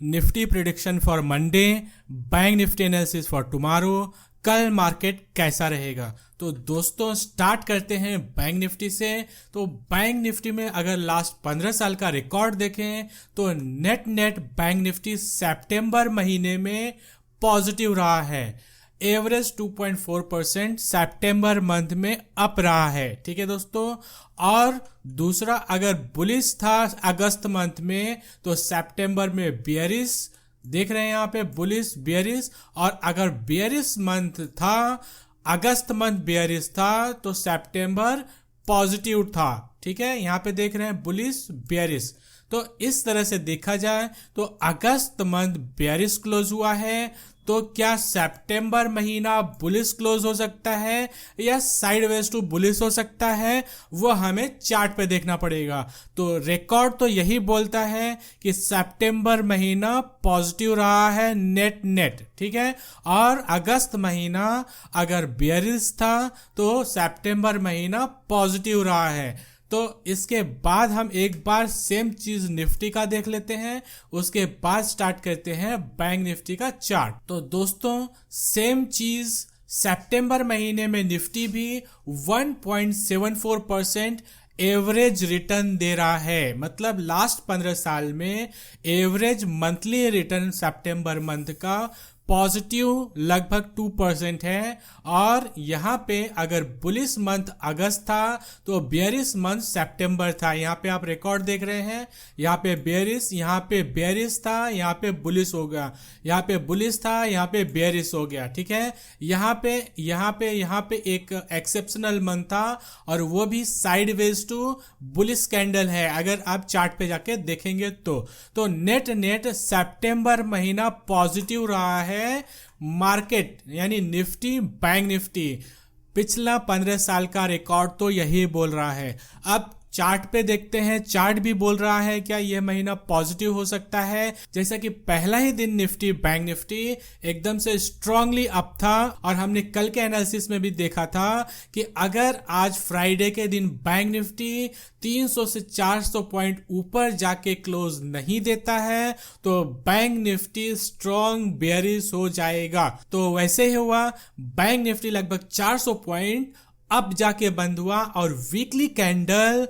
Nifty prediction for Monday, bank Nifty analysis for tomorrow, कल market कैसा रहेगा। तो दोस्तों स्टार्ट करते हैं बैंक निफ्टी से। तो बैंक निफ्टी में अगर लास्ट 15 साल का रिकॉर्ड देखें तो नेट बैंक निफ्टी सितंबर महीने में पॉजिटिव रहा है। एवरेज 2.4% सितंबर मंथ में अप रहा है। ठीक है दोस्तों। और दूसरा अगर बुलिश था अगस्त मंथ में तो सितंबर में बियरिश देख रहे हैं यहाँ पे, बुलिश बियरिश। और अगर बियरिश मंथ था, अगस्त मंथ बियरिश था तो सितंबर पॉजिटिव था। ठीक है, यहाँ पे देख रहे हैं बुलिश बियरिश। तो इस तरह से देखा जाए तो अगस्त मंथ बियरिश क्लोज हुआ है, तो क्या सितंबर महीना बुलिश क्लोज हो सकता है या साइडवेज टू बुलिश हो सकता है, वो हमें चार्ट पे देखना पड़ेगा। तो रिकॉर्ड तो यही बोलता है कि सितंबर महीना पॉजिटिव रहा है नेट। ठीक है, और अगस्त महीना अगर बेयरिश था तो सितंबर महीना पॉजिटिव रहा है। तो इसके बाद हम एक बार सेम चीज निफ्टी का देख लेते हैं, उसके बाद स्टार्ट करते हैं बैंक निफ्टी का चार्ट। तो दोस्तों सेम चीज सितंबर महीने में निफ्टी भी 1.74% एवरेज रिटर्न दे रहा है। मतलब लास्ट 15 साल में एवरेज मंथली रिटर्न सितंबर मंथ का पॉजिटिव लगभग 2% है। और यहाँ पे अगर बुलिश मंथ अगस्त था तो बेयरिश मंथ सितंबर था। यहाँ पे आप रिकॉर्ड देख रहे हैं, यहाँ पे बेयरिश, यहाँ पे बेयरिश था, यहाँ पे बुलिश हो गया, यहाँ पे बुलिश था, यहाँ पे बेयरिश हो गया। ठीक है, यहाँ पे एक एक्सेप्शनल मंथ था और वो भी साइडवेज टू बुलिश कैंडल है अगर आप चार्ट पे जाके देखेंगे तो नेट सितंबर महीना पॉजिटिव रहा है मार्केट, यानी निफ्टी बैंक निफ्टी। पिछला 15 साल का रिकॉर्ड तो यही बोल रहा है। अब चार्ट पे देखते हैं, चार्ट भी बोल रहा है क्या यह महीना पॉजिटिव हो सकता है। जैसा कि पहला ही दिन निफ्टी बैंक निफ्टी एकदम से स्ट्रांगली अप था और हमने कल के एनालिसिस में भी देखा था कि अगर आज फ्राइडे के दिन बैंक निफ्टी 300 से 400 पॉइंट ऊपर जाके क्लोज नहीं देता है तो बैंक निफ्टी स्ट्रांग बेयरिश हो जाएगा। तो वैसे ही हुआ, बैंक निफ्टी लगभग 400 पॉइंट अब जाके बंद हुआ और वीकली कैंडल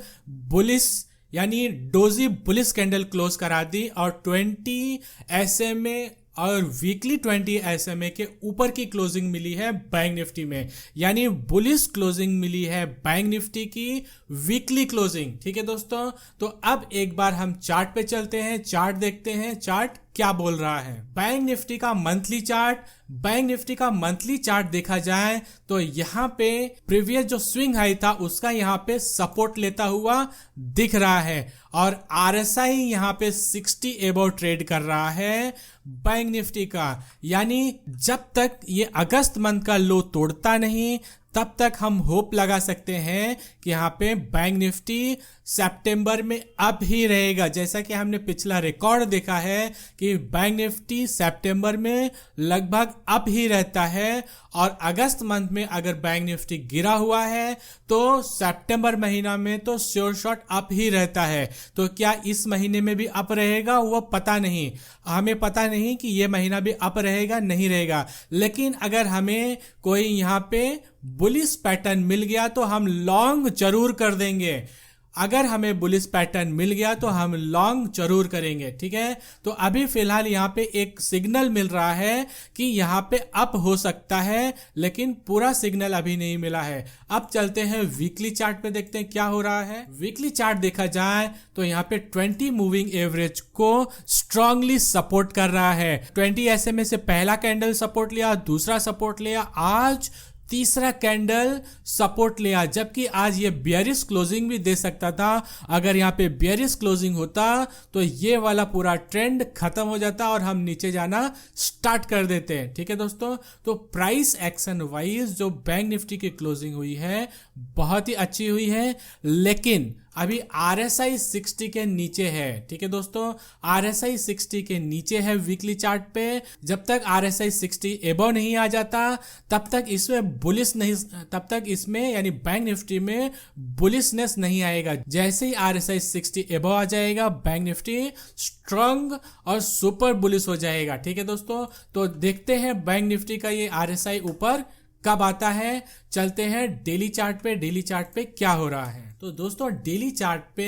बुलिश यानी डोजी बुलिश कैंडल क्लोज करा दी और 20 SMA और वीकली 20 SMA के ऊपर की क्लोजिंग मिली है बैंक निफ्टी में, यानी बुलिश क्लोजिंग मिली है बैंक निफ्टी की वीकली क्लोजिंग। ठीक है दोस्तों, तो अब एक बार हम चार्ट पे चलते हैं, चार्ट देखते हैं चार्ट क्या बोल रहा है। बैंक निफ्टी का मंथली चार्ट, बैंक निफ्टी का मंथली चार्ट देखा जाए तो यहाँ पे प्रीवियस जो स्विंग हाई था उसका यहाँ पे सपोर्ट लेता हुआ दिख रहा है और RSI यहाँ पे 60 एबव ट्रेड कर रहा है बैंक निफ्टी का। यानी जब तक ये अगस्त मंथ का लो तोड़ता नहीं तब तक हम होप लगा सकते हैं कि यहाँ पे बैंक निफ्टी सितंबर में अप ही रहेगा। जैसा कि हमने पिछला रिकॉर्ड देखा है कि बैंक निफ्टी सितंबर में लगभग अप ही रहता है और अगस्त मंथ में अगर बैंक निफ्टी गिरा हुआ है तो सितंबर महीना में तो श्योर शॉट अप ही रहता है। तो क्या इस महीने में भी अप रहेगा वो पता नहीं, हमें पता नहीं कि ये महीना भी अप रहेगा नहीं रहेगा। लेकिन अगर हमें कोई यहाँ पे बुलिश पैटर्न मिल गया तो हम लॉन्ग जरूर कर देंगे। अगर हमें बुलिश पैटर्न मिल गया तो हम लॉन्ग जरूर करेंगे। ठीक है, तो अभी फिलहाल यहाँ पे एक सिग्नल मिल रहा है कि यहाँ पे अप हो सकता है, लेकिन पूरा सिग्नल अभी नहीं मिला है। अब चलते हैं वीकली चार्ट पे, देखते हैं क्या हो रहा है। वीकली चार्ट देखा जाए तो यहाँ पे 20 मूविंग एवरेज को स्ट्रांगली सपोर्ट कर रहा है। 20 SMA से पहला कैंडल सपोर्ट लिया, दूसरा सपोर्ट लिया, आज तीसरा कैंडल सपोर्ट लिया, जबकि आज ये बेयरिश क्लोजिंग भी दे सकता था। अगर यहाँ पे बेयरिश क्लोजिंग होता तो ये वाला पूरा ट्रेंड खत्म हो जाता और हम नीचे जाना स्टार्ट कर देते हैं। ठीक है दोस्तों, तो प्राइस एक्शन वाइज जो बैंक निफ्टी की क्लोजिंग हुई है बहुत ही अच्छी हुई है, लेकिन अभी RSI 60 के नीचे है। ठीक है दोस्तों, RSI 60 के नीचे है वीकली चार्ट पे। जब तक RSI 60 एबव नहीं आ जाता तब तक इसमें बुलिश नहीं, तब तक इसमें यानी बैंक निफ्टी में बुलिशनेस नहीं आएगा। जैसे ही RSI 60 एबव आ जाएगा बैंक निफ्टी स्ट्रांग और सुपर बुलिश हो जाएगा। ठीक है दोस्तों, तो देखते हैं बैंक निफ्टी का ये RSI ऊपर कब आता है। चलते हैं डेली चार्ट पे, डेली चार्ट पे क्या हो रहा है। तो दोस्तों डेली चार्ट पे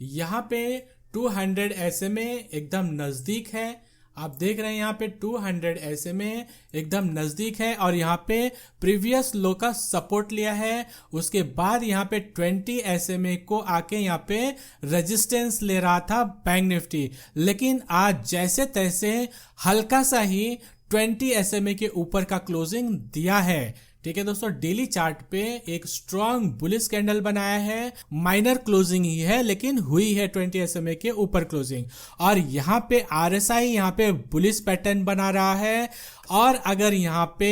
यहाँ पे 200 SMA एकदम नजदीक है। आप देख रहे हैं यहाँ पे 200 SMA एकदम नजदीक है और यहाँ पे प्रीवियस लो का सपोर्ट लिया है। उसके बाद यहाँ पे 20 SMA को आके यहाँ पे रेजिस्टेंस ले रहा था बैंक निफ्टी, लेकिन आज जैसे तैसे हल्का सा ही 20 SMA के ऊपर का क्लोजिंग दिया है। ठीक है दोस्तों, डेली चार्ट पे एक स्ट्रॉन्ग बुलिश कैंडल बनाया है। माइनर क्लोजिंग ही है लेकिन हुई है 20 SMA के ऊपर क्लोजिंग। और यहाँ पे RSI यहाँ पे बुलिश पैटर्न बना रहा है। और अगर यहाँ पे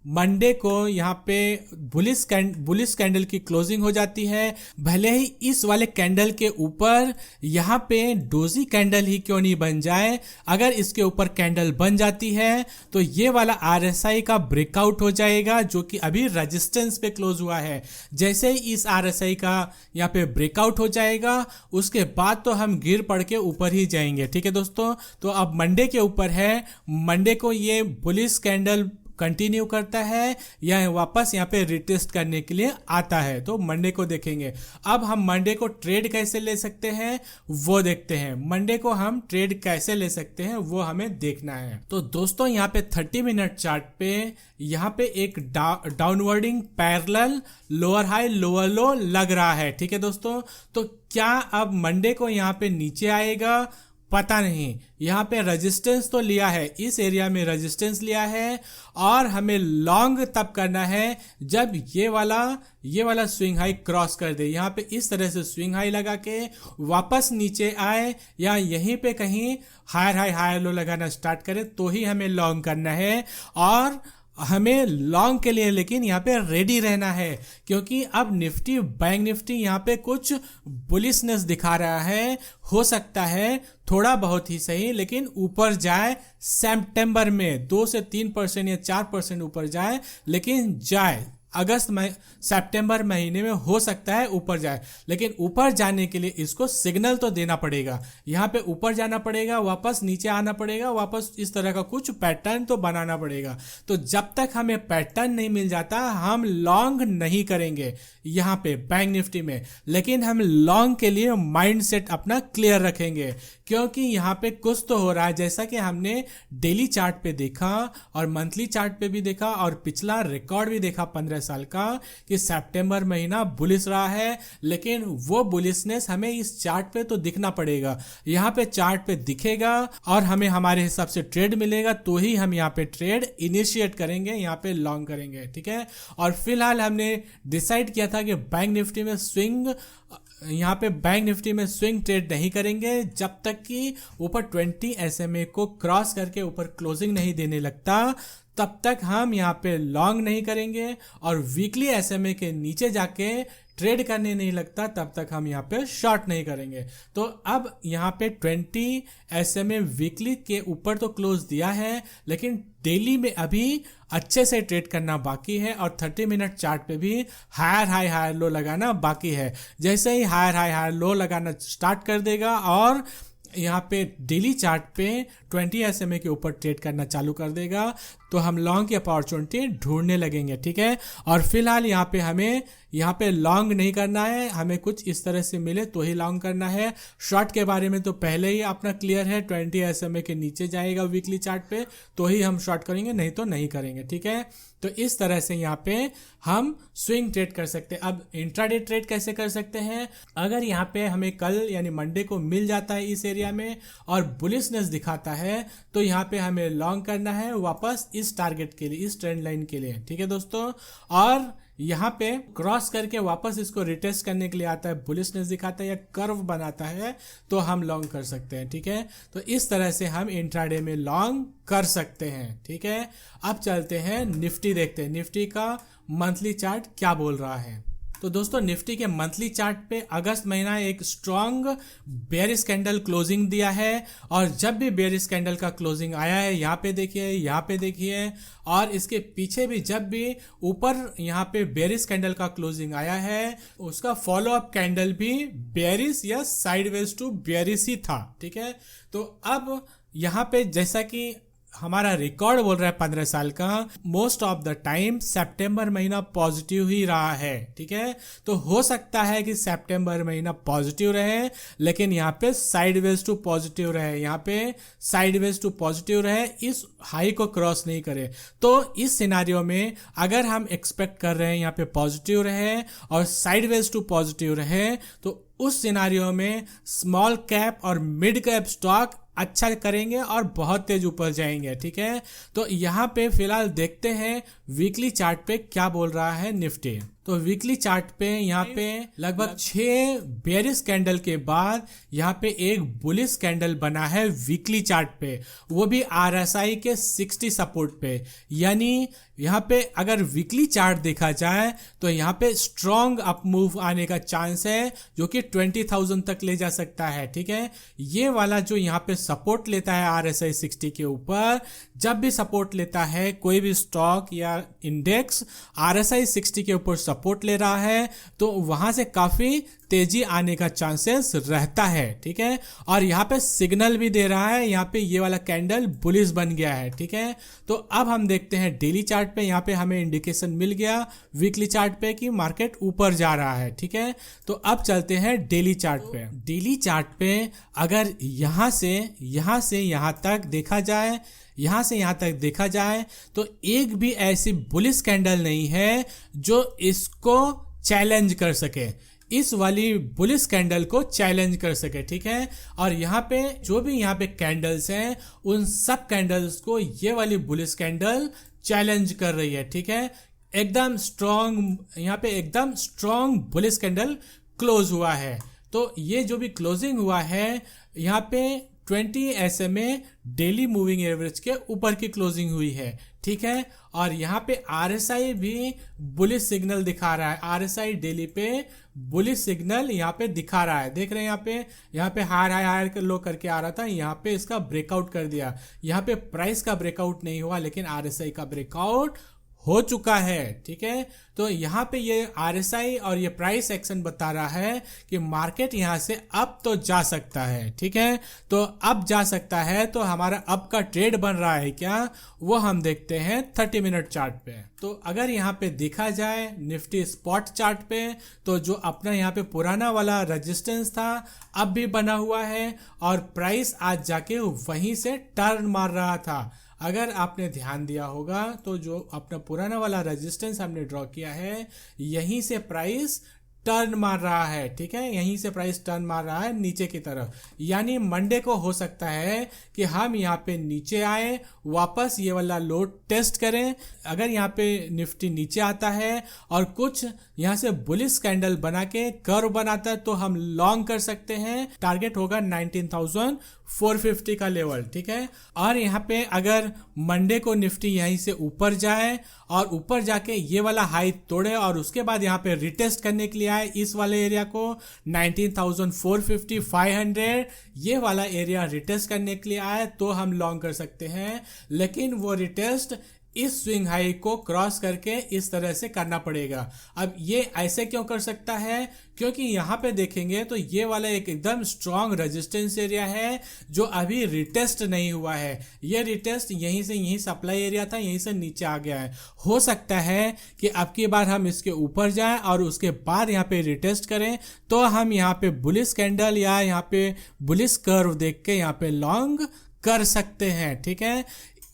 मंडे को यहाँ पे बुलिश कैंडल की क्लोजिंग हो जाती है, भले ही इस वाले कैंडल के ऊपर यहाँ पे डोजी कैंडल ही क्यों नहीं बन जाए, अगर इसके ऊपर कैंडल बन जाती है तो ये वाला RSI का ब्रेकआउट हो जाएगा जो कि अभी रेजिस्टेंस पे क्लोज हुआ है। जैसे ही इस RSI का यहाँ पे ब्रेकआउट हो जाएगा उसके बाद तो हम गिर पड़ के ऊपर ही जाएंगे। ठीक है दोस्तों, तो अब मंडे के ऊपर है, मंडे को ये बुलिश कैंडल कंटिन्यू करता है या वापस यहाँ पे रिटेस्ट करने के लिए आता है, तो मंडे को देखेंगे। अब हम मंडे को ट्रेड कैसे ले सकते हैं वो देखते हैं। मंडे को हम ट्रेड कैसे ले सकते हैं वो हमें देखना है। तो दोस्तों यहाँ पे 30 मिनट चार्ट पे यहाँ पे एक डाउनवर्डिंग parallel lower high lower low लग रहा है। ठीक है दोस्तों, तो क्या अब मंडे को यहाँ पे नीचे आएगा पता नहीं। यहाँ पे रेजिस्टेंस तो लिया है, इस एरिया में रेजिस्टेंस लिया है और हमें लॉन्ग तब करना है जब ये वाला स्विंग हाई क्रॉस कर दे। यहाँ पे इस तरह से स्विंग हाई लगा के वापस नीचे आए या यहीं पे कहीं हायर हाई हायर लो लगाना स्टार्ट करे तो ही हमें लॉन्ग करना है। और हमें लॉन्ग के लिए लेकिन यहाँ पे रेडी रहना है, क्योंकि अब निफ्टी बैंक निफ्टी यहाँ पे कुछ बुलिशनेस दिखा रहा है। हो सकता है थोड़ा बहुत ही सही लेकिन ऊपर जाए, सितंबर में 2 से 3% या 4% ऊपर जाए, लेकिन जाए। अगस्त में सितंबर महीने में हो सकता है ऊपर जाए, लेकिन ऊपर जाने के लिए इसको सिग्नल तो देना पड़ेगा। यहाँ पे ऊपर जाना पड़ेगा, वापस नीचे आना पड़ेगा, वापस इस तरह का कुछ पैटर्न तो बनाना पड़ेगा। तो जब तक हमें पैटर्न नहीं मिल जाता हम लॉन्ग नहीं करेंगे यहाँ पे बैंक निफ्टी में, लेकिन हम लॉन्ग के लिए माइंडसेट अपना क्लियर रखेंगे, क्योंकि यहाँ पे कुछ तो हो रहा है। जैसा कि हमने डेली चार्ट पे देखा और मंथली चार्ट पे भी देखा और पिछला रिकॉर्ड भी देखा 15 साल का कि सितंबर महीना बुलिश रहा है, लेकिन वो बुलिशनेस हमें इस चार्ट पे तो दिखना पड़ेगा। यहाँ पे चार्ट पे दिखेगा और हमें हमारे हिसाब से ट्रेड मिलेगा तो ही हम यहाँ पे ट्रेड इनिशिएट करेंगे, यहाँ पे लॉन्ग करेंगे। ठीक है, और फिलहाल हमने डिसाइड किया था कि बैंक निफ्टी में स्विंग ट्रेड नहीं करेंगे जब तक कि ऊपर 20 SMA को क्रॉस करके ऊपर क्लोजिंग नहीं देने लगता, तब तक हम यहाँ पे लॉन्ग नहीं करेंगे। और वीकली SMA के नीचे जाके ट्रेड करने नहीं लगता तब तक हम यहाँ पे शॉर्ट नहीं करेंगे। तो अब यहाँ पे 20 SMA वीकली के ऊपर तो क्लोज दिया है, लेकिन डेली में अभी अच्छे से ट्रेड करना बाकी है और 30 मिनट चार्ट पे भी हायर हाई हायर लो लगाना बाकी है। जैसे ही हायर हाई हायर लो लगाना स्टार्ट कर देगा और यहाँ पे डेली चार्ट पे 20 SMA के ऊपर ट्रेड करना चालू कर देगा तो हम लॉन्ग की अपॉर्चुनिटी ढूंढने लगेंगे। ठीक है, और फिलहाल यहाँ पे हमें यहाँ पे लॉन्ग नहीं करना है, हमें कुछ इस तरह से मिले तो ही लॉन्ग करना है। शॉर्ट के बारे में तो पहले ही अपना क्लियर है, 20 SMA के नीचे जाएगा वीकली चार्ट पे तो ही हम शॉर्ट करेंगे, नहीं तो नहीं करेंगे। ठीक है, तो इस तरह से यहाँ पे हम स्विंग ट्रेड कर सकते हैं। अब इंट्राडे ट्रेड कैसे कर सकते हैं? अगर यहाँ पे हमें कल यानी मंडे को मिल जाता है इस एरिया में और बुलिशनेस दिखाता है तो यहाँ पे हमें लॉन्ग करना है वापस इस टारगेट के लिए, इस ट्रेंड लाइन के लिए। ठीक है दोस्तों, और यहाँ पे क्रॉस करके वापस इसको रिटेस्ट करने के लिए आता है, बुलिशनेस दिखाता है या कर्व बनाता है तो हम लॉन्ग कर सकते हैं। ठीक है, तो इस तरह से हम इंट्राडे में लॉन्ग कर सकते हैं। ठीक है, अब चलते हैं निफ्टी देखते हैं, निफ्टी का मंथली चार्ट क्या बोल रहा है। तो दोस्तों निफ्टी के मंथली चार्ट पे अगस्त महीना एक स्ट्रॉन्ग बेयरिश कैंडल क्लोजिंग दिया है, और जब भी बेयरिश कैंडल का क्लोजिंग आया है, यहाँ पे देखिए, यहाँ पे देखिए, और इसके पीछे भी जब भी ऊपर यहाँ पे बेयरिश कैंडल का क्लोजिंग आया है, उसका फॉलो अप कैंडल भी बेयरिश या साइडवेज टू बेयरिश ही था। ठीक है, तो अब यहाँ पे जैसा कि हमारा रिकॉर्ड बोल रहा है 15 साल का, मोस्ट ऑफ द टाइम सितंबर महीना पॉजिटिव ही रहा है। ठीक है, तो हो सकता है कि सितंबर महीना पॉजिटिव रहे, लेकिन यहाँ पे साइडवेज टू पॉजिटिव रहे, यहाँ पे साइडवेज टू पॉजिटिव रहे, इस हाई को क्रॉस नहीं करे। तो इस सिनारियो में अगर हम एक्सपेक्ट कर रहे हैं यहाँ पे पॉजिटिव रहे और साइडवेज टू पॉजिटिव रहे, तो उस सिनारियो में स्मॉल कैप और मिड कैप स्टॉक अच्छा करेंगे और बहुत तेज ऊपर जाएंगे। ठीक है, तो यहाँ पे फिलहाल देखते हैं वीकली चार्ट पे क्या बोल रहा है निफ्टी। तो वीकली चार्ट पे यहाँ पे लगभग 6 बेयरिश कैंडल के बाद यहाँ पे एक बुलिश कैंडल बना है वीकली चार्ट पे, वो भी आरएसआई के 60 सपोर्ट पे। यानी यहाँ पे अगर वीकली चार्ट देखा जाए तो यहाँ पे स्ट्रॉन्ग अप मूव आने का चांस है, जो कि 20,000 तक ले जा सकता है। ठीक है, ये वाला जो यहाँ पे सपोर्ट लेता है आरएसआई 60 के ऊपर, जब भी सपोर्ट लेता है कोई भी स्टॉक या इंडेक्स आरएसआई 60 के ऊपर सपोर्ट ले रहा है, तो वहां से काफी तेजी आने का चांसेस रहता है। ठीक है, और यहाँ पे सिग्नल भी दे रहा है, यहाँ पे ये वाला कैंडल बुलिश बन गया है। ठीक है, तो अब हम देखते हैं डेली चार्ट पे, यहाँ पे हमें इंडिकेशन मिल गया वीकली चार्ट पे कि मार्केट ऊपर जा रहा है। ठीक है, तो अब चलते हैं डेली चार्ट पे। डेली चार्ट पे अगर यहाँ से यहाँ तक देखा जाए, यहां से यहां तक देखा जाए, तो एक भी ऐसी बुलिश कैंडल नहीं है जो इसको चैलेंज कर सके, इस वाली बुलिश कैंडल को चैलेंज कर सके। ठीक है, और यहाँ पे जो भी यहाँ पे कैंडल्स हैं, उन सब कैंडल्स को ये वाली बुलिश कैंडल चैलेंज कर रही है। ठीक है, एकदम स्ट्रॉन्ग, यहाँ पे एकदम स्ट्रॉन्ग बुलिश कैंडल क्लोज हुआ है। तो ये जो भी क्लोजिंग हुआ है, यहाँ पे 20 SMA डेली मूविंग एवरेज के ऊपर की क्लोजिंग हुई है। ठीक है, और यहाँ पे आरएसआई भी बुलिश सिग्नल दिखा रहा है, आरएसआई डेली पे बुलिश सिग्नल यहाँ पे दिखा रहा है। देख रहे हैं यहाँ पे हायर लो करके आ रहा था, यहाँ पे इसका ब्रेकआउट कर दिया। यहाँ पे प्राइस का ब्रेकआउट नहीं हुआ, लेकिन आरएसआई का ब्रेकआउट हो चुका है। ठीक है, तो यहाँ पे ये आरएसआई और ये प्राइस एक्शन बता रहा है कि मार्केट यहाँ से अब तो जा सकता है। ठीक है, तो अब जा सकता है, तो हमारा अब का ट्रेड बन रहा है क्या, वो हम देखते हैं 30 मिनट चार्ट पे। तो अगर यहाँ पे देखा जाए निफ्टी स्पॉट चार्ट पे, तो जो अपना यहाँ पे पुराना वाला रेजिस्टेंस था अब भी बना हुआ है, और प्राइस आज जाके वहीं से टर्न मार रहा था। अगर आपने ध्यान दिया होगा तो जो अपना पुराना वाला रेजिस्टेंस हमने ड्रॉ किया है, यहीं से प्राइस टर्न मार रहा है। ठीक है, यहीं से प्राइस टर्न मार रहा है नीचे की तरफ। यानी मंडे को हो सकता है कि हम यहाँ पे नीचे आए, वापस ये वाला लो टेस्ट करें। अगर यहाँ पे निफ्टी नीचे आता है और कुछ यहाँ से बुलिश कैंडल बना के कर्व बनाता है, तो हम लॉन्ग कर सकते हैं। टारगेट होगा 19,450 का लेवल। ठीक है, और यहाँ पे अगर मंडे को निफ्टी यहीं से ऊपर जाए और ऊपर जाके ये वाला हाई तोड़े और उसके बाद यहाँ पे रिटेस्ट करने के लिए आए इस वाले एरिया को 19,450 500 ये वाला एरिया रिटेस्ट करने के लिए आए, तो हम लॉन्ग कर सकते हैं। लेकिन वो रिटेस्ट इस स्विंग हाई को क्रॉस करके इस तरह से करना पड़ेगा। अब ये ऐसे क्यों कर सकता है, क्योंकि यहाँ पे देखेंगे तो ये वाला एक एकदम स्ट्रॉन्ग रेजिस्टेंस एरिया है जो अभी रिटेस्ट नहीं हुआ है। ये रिटेस्ट यहीं से यहीं सप्लाई एरिया था, यहीं से नीचे आ गया है। हो सकता है कि अब की बार हम इसके ऊपर जाएं और उसके बाद यहाँ पे रिटेस्ट करें, तो हम यहाँ पे बुलिश कैंडल या यहाँ पे बुलिश कर्व देख के यहाँ पे लॉन्ग कर सकते हैं। ठीक है,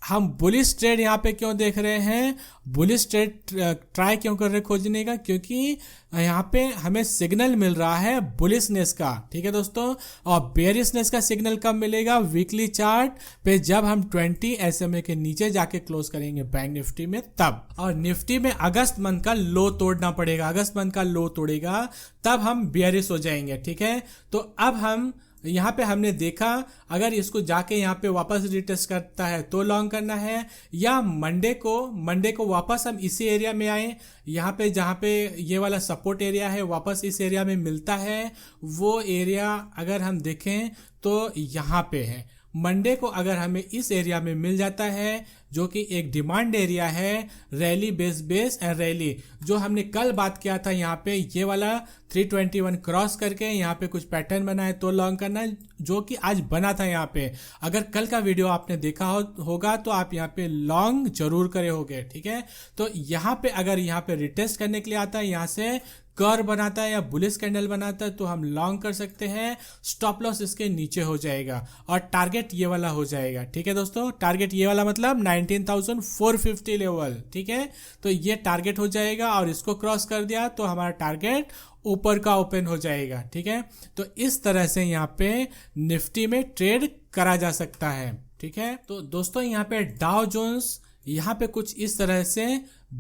हम बुलिश ट्रेड यहाँ पे क्यों देख रहे हैं, बुलिश ट्रेड ट्राई क्यों कर रहे खोजने का, क्योंकि यहाँ पे हमें सिग्नल मिल रहा है बुलिशनेस का। ठीक है दोस्तों, और बेयरिशनेस का सिग्नल कब मिलेगा, वीकली चार्ट पे जब हम 20 SMA के नीचे जाके क्लोज करेंगे बैंक निफ्टी में तब। और निफ्टी में अगस्त मंथ का लो तोड़ना पड़ेगा, अगस्त मंथ का लो तोड़ेगा तब हम बेयरिश हो जाएंगे। ठीक है, तो अब हम यहाँ पे हमने देखा अगर इसको जाके यहाँ पे वापस रिटेस्ट करता है तो लॉन्ग करना है, या मंडे को वापस हम इसी एरिया में आए, यहाँ पे जहाँ पे ये वाला सपोर्ट एरिया है वापस इस एरिया में मिलता है, वो एरिया अगर हम देखें तो यहाँ पे है। मंडे को अगर हमें इस एरिया में मिल जाता है जो कि एक डिमांड एरिया है, रैली बेस एंड रैली, जो हमने कल बात किया था, यहाँ पे ये वाला 321 क्रॉस करके यहाँ पे कुछ पैटर्न बना है तो लॉन्ग करना है, जो कि आज बना था यहाँ पे। अगर कल का वीडियो आपने देखा होगा तो आप यहाँ पे लॉन्ग जरूर करे होगे, ठीक है। तो यहाँ पे अगर यहाँ पे रिटेस्ट करने के लिए आता है, यहाँ से कर बनाता है या बुलिश कैंडल बनाता है तो हम लॉन्ग कर सकते हैं। स्टॉप लॉस इसके नीचे हो जाएगा और टारगेट ये वाला हो जाएगा, ठीक है दोस्तों। टारगेट ये वाला मतलब 19,450 लेवल, ठीक है। तो ये टारगेट हो जाएगा और इसको क्रॉस कर दिया तो हमारा टारगेट ऊपर का ओपन हो जाएगा, ठीक है। तो इस तरह से यहाँ पे निफ्टी में ट्रेड करा जा सकता है, ठीक है। तो दोस्तों यहाँ पे डाउ जोन्स यहाँ पे कुछ इस तरह से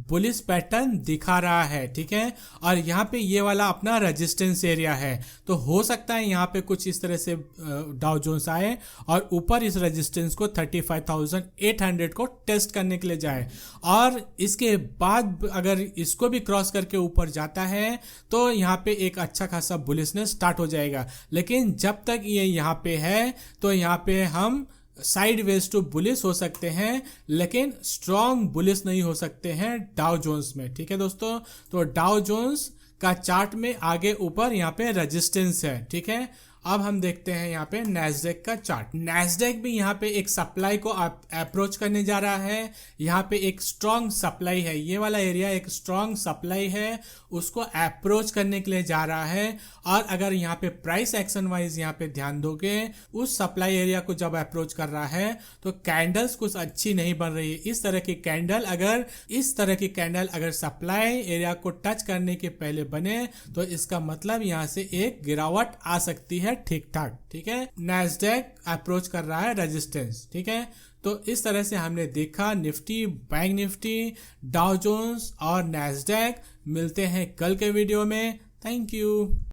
बुलिश पैटर्न दिखा रहा है, ठीक है। और यहाँ पे ये वाला अपना रेजिस्टेंस एरिया है, तो हो सकता है यहाँ पे कुछ इस तरह से डाउ जोन्स आए और ऊपर इस रेजिस्टेंस को 35,800 को टेस्ट करने के लिए जाए, और इसके बाद अगर इसको भी क्रॉस करके ऊपर जाता है तो यहाँ पे एक अच्छा खासा बुलिशनेस स्टार्ट हो जाएगा। लेकिन जब तक ये यहाँ पे है तो यहाँ पे हम साइड वेज टू बुलिश हो सकते हैं, लेकिन स्ट्रॉन्ग बुलिश नहीं हो सकते हैं डाउ जोन्स में, ठीक है दोस्तों। तो डाउ जोन्स का चार्ट में आगे ऊपर यहाँ पे रेजिस्टेंस है, ठीक है। अब हम देखते हैं यहाँ पे नैस्डैक का चार्ट। नैस्डैक भी यहाँ पे एक सप्लाई को अप्रोच करने जा रहा है। यहाँ पे एक स्ट्रॉन्ग सप्लाई है, ये वाला एरिया एक स्ट्रॉन्ग सप्लाई है, उसको अप्रोच करने के लिए जा रहा है। और अगर यहाँ पे प्राइस एक्शन वाइज यहाँ पे ध्यान दोगे, उस सप्लाई एरिया को जब अप्रोच कर रहा है तो कैंडल्स कुछ अच्छी नहीं बन रही है। इस तरह की कैंडल अगर सप्लाई एरिया को टच करने के पहले बने तो इसका मतलब यहाँ से एक गिरावट आ सकती है, ठीक ठाक, ठीक है। नैस्डैक अप्रोच कर रहा है रेजिस्टेंस, ठीक है। तो इस तरह से हमने देखा Nifty, bank Nifty, Dow Jones और नैस्डैक। मिलते हैं कल के वीडियो में। Thank you.